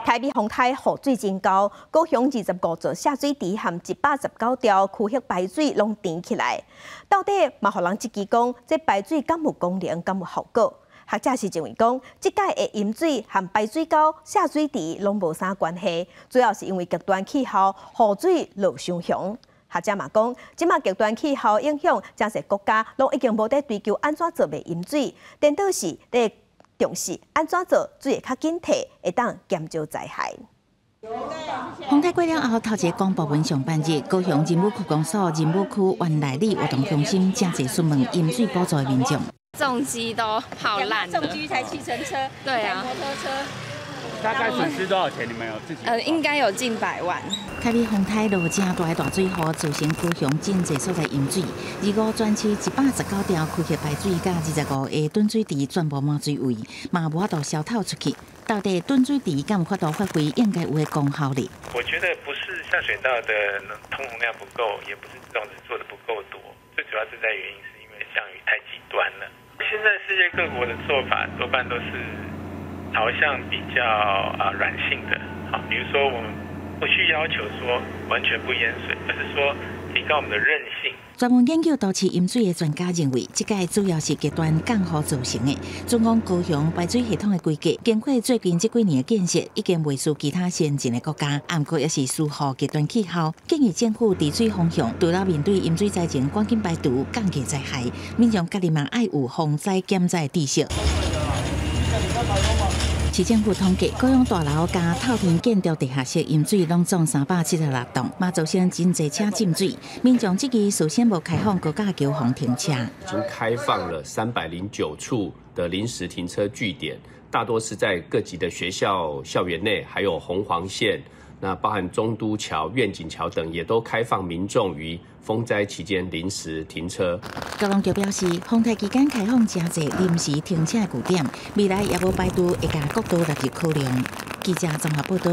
台北丰泰雨水真高，高雄25座下水池含119条区域排水拢填起来。到底嘛，互人质疑讲，这排水敢有功能，敢有效果？学者是认为讲，即届的饮水含排水沟、下水池拢无啥关系，主要是因为极端气候，雨水落伤凶。学者嘛讲，即马极端气候影响，真侪国家拢已经无在追求安怎做袂饮水，颠倒是在重视安怎做水会较紧摕，会当减少灾害。丰泰过了后，头一个公部门上班日，高雄仁武区公所仁武区原来里活动中心真侪询问饮水补助的民众。重机都好烂的，重机才计程车，对啊，摩托车。大概损失多少钱？你们有自己？应该有近100万。台北丰泰落正大的大水雨，造成高雄真侪所在淹水，25专区119条区域排水甲25个囤水池全部满水位，嘛无法度消透出去。到底囤水池敢有法度发挥应该有的功效力？我觉得不是下水道的通洪量不够，也不是种植做的不够多，最主要是在原因是因为降雨太极端了。现在世界各国的做法多半都是朝向比较软性的，好，比如说我们不去要求说完全不淹水，而是说提高我们的韧性。专门研究都市淹水的专家认为，这届主要是极端降雨造成的。总讲高雄排水系统的规格，经过最近这几年的建设，已经未输其他先进的国家。不过也是疏忽极端气候，建议政府治水方向，除了面对淹水灾情赶紧排除，降低灾害，民众家己嘛爱有防灾减灾的知识。市政府统计，高雄大楼加透天建筑地下室淹水拢总376栋，嘛造成真侪车浸水。民众这期首先无开放高架桥防停车，已经开放了309处的临时停车据点，大多是在各级的学校校园内，还有红黄线。那包含中都桥、愿景桥等，也都开放民众于风灾期间临时停车。高雄局表示，风台期间开放真侪临时停车的据点，未来也无排除会甲国道纳入考量。记者综合报道。